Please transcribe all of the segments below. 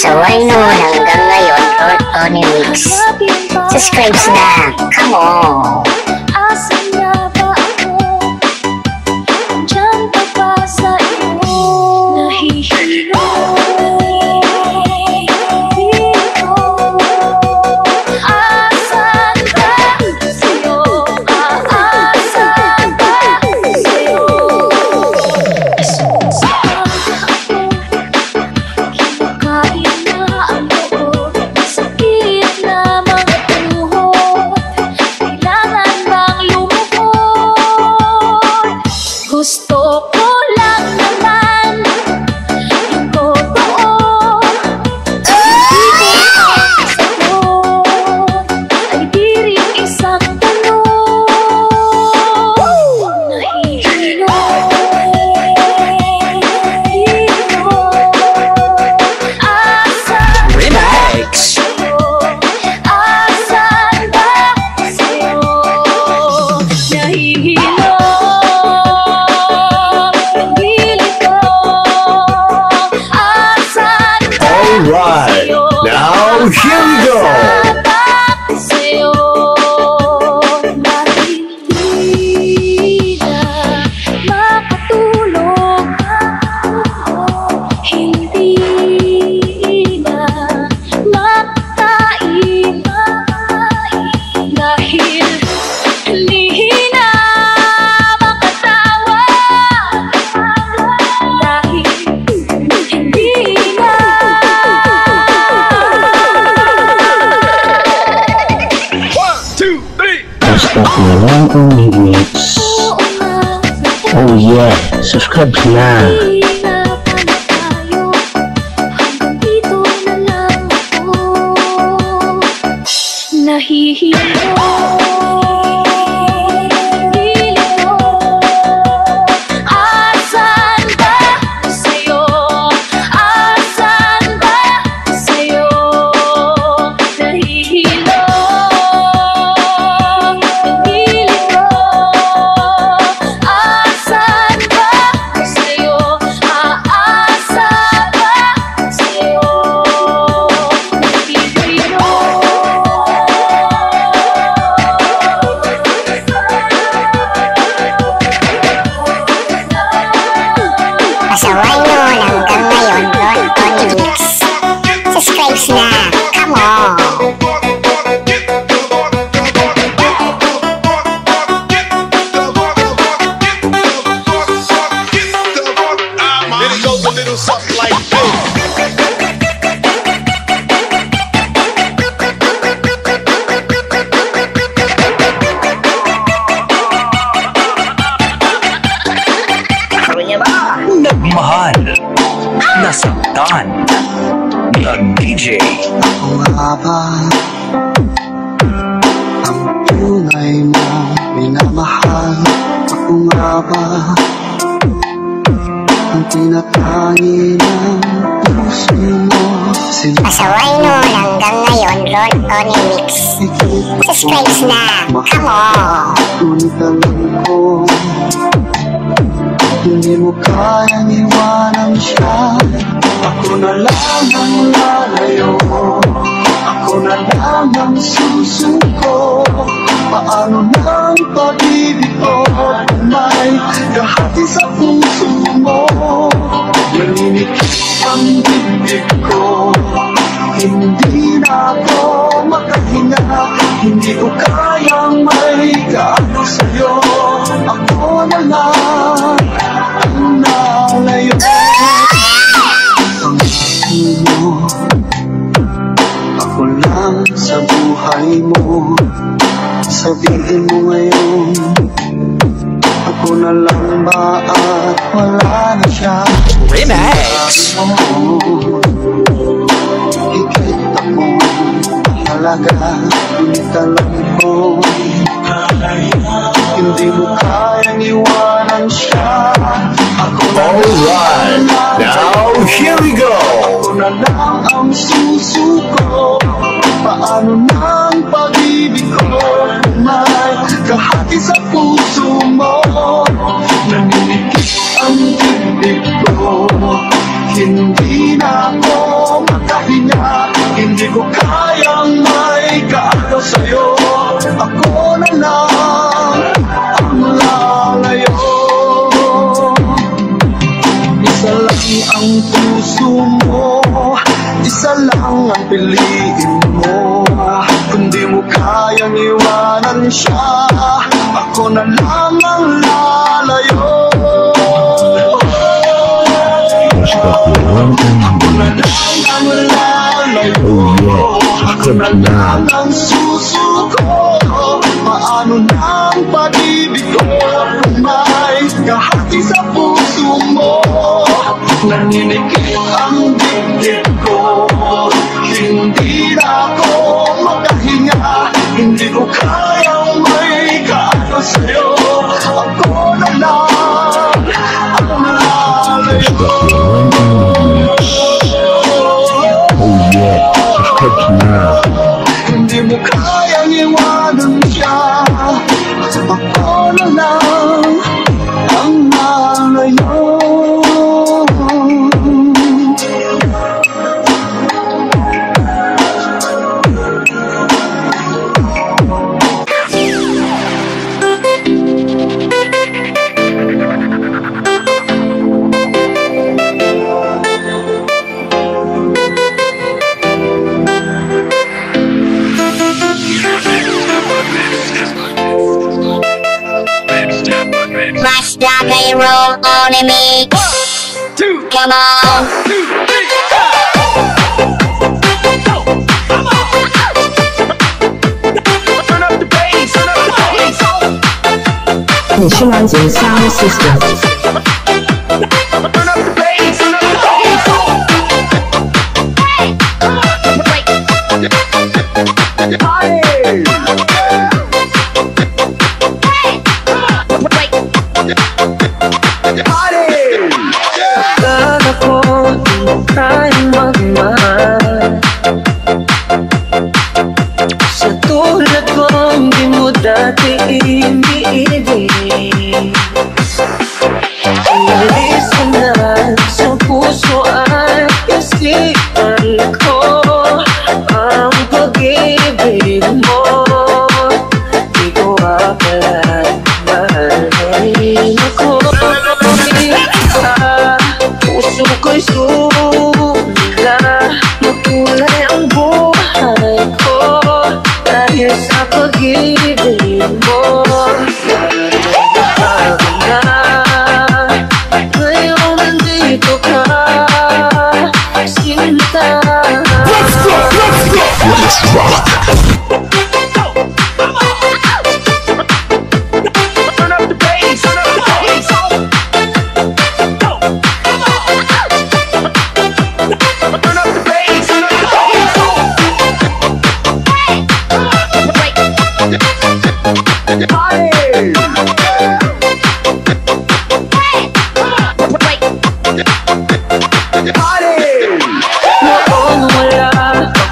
Pasaway noon hanggang ngayon, Tony Mix. Subscribe na, come on! Asan na ba ako? Diyan pa ba sa iyo? Nahihilo dito. Asan ba sa'yo? Aasan ba sa'yo? Nasasaktan ako, kinakain na ang loob, masakit na mga tuhod. Kailangan bang lumuhod? Gusto ko lang naman yung totoo. Ibig ang sagot ay di rin isang tanong. Nahihilo dito. Asan Remix. Asan ba sa'yo? Nahihilo ang gilid ko. Asan ba Alright, sa'yo? now here we go. Asan ba sa'yo? Dahil di na makatulog, hindi na makain, dahil hindi na makatawa, dahil hindi na. Basta lang Tony Mix. Oh yeah, subscribe na. Hihirapan na tayo, hanggang dito na lang ako. Nahihilo gilid ko. Asan ba sa'yo? Asan ba sa'yo? Nahihilo gilid ko. Asan ba sa'yo? Aasa ba sa'yo? Nahihilo. Pasaway noon hanggang ngayon, Tony Mix. Subscribe na, come on! Then it goes a little something like this. Nagmahal, nasaktan, nag-DJ. Ako nga ba ang tunay mong minamahal? Ako nga ba ang tinatangi ng puso mo? Pasaway noon hanggang ngayon, Tony Mix. Subscribe na, come on! Ngunit alam ko hindi mo kayang iwanan siya. Ako na lang ang lalayo, ako na lang ang susuko. Paano nang pag-ibig ko may kahati sa puso mo? Naninikip ang bibig ko, hindi na ako makahinga. Hindi ko kayang may gaano sa'yo. Ako na lang ang nalayo. Ang gusto mo, ako lang sa buhay mo. Sabihin mo ngayon, ako na lang ba at wala na siya? Remix. Higit ako mahalaga, ngunit alam ko hindi mo kayang iwanan siya. Ako na Alright, now here we go. ako na lang ang susuko. Paano nang pag-ibig ko may kahati sa puso mo? Naninikip ang bibig ko, hindi Hindi na ako makahinga, hindi ko kayang may kaagaw sa'yo. Ako na lang ang lalayo. Isa lang ang puso mo, isa lang ang piliin mo. Kung di mo kayang iwanan siya, ako na lang ang lalayo. Ako na lang ang lalayo. Ako na lang ang susuko. Paano na ang pag-ibig ko kung may kahati sa puso mo? Naninikip ang dibdib ko, hindi na ako makahinga, hindi ko kayang may kaagaw sa'yo. Ako na lang ang lalayo. Hindi mo kayang iwanan siya, ako na lang ang lalayo. Flash rock and roll on me. 1, 2, come on. 1, 2, 3, go. Turn up the bass, turn up the bass. 你是南京 Sound System。 Turn up the bass, turn up the bass. Hey, wait. Party. Akala ko di mo kayang magmahal, sa tulad ko hindi mo dati iniibig. Umalis ka na sa puso at isipan ko ang pag-ibig mo. Di ko akalain mahalin ako. Puso ko'y sumila, makulay ang buhay ko dahil sa pag-ibig mo. Ngayon nandito ka, sinta. Let's rock. Turn up the bass, turn up the bass. Turn up the bass, turn up the bass. Party. Noong wala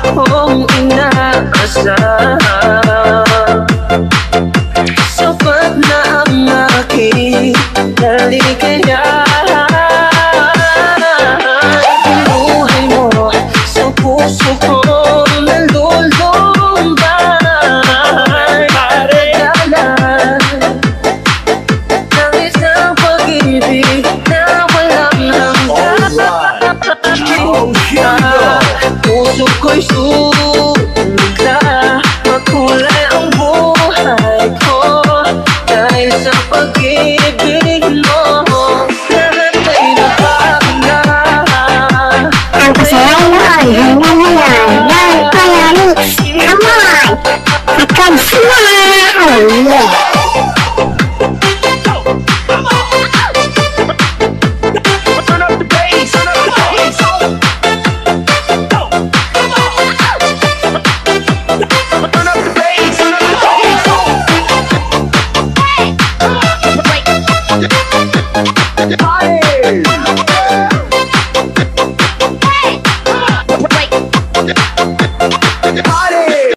akong inaasahan, sapat na ang aking kaligayahan. Binuhay mo sa puso ko nalulumbay, paradalan ng isang pag-ibig na walang hanggan. Puso ko'y sumigla, makulay ang buhay ko dahil sa pag-ibig mo. Lahat ay napagna. Ang kasalanan hanggang ngayon, yan pala mix. Come on! Akan smile! Oh yeah! Turn up the bass, turn up the bass. Turn up the bass, turn up the bass. Party. Party.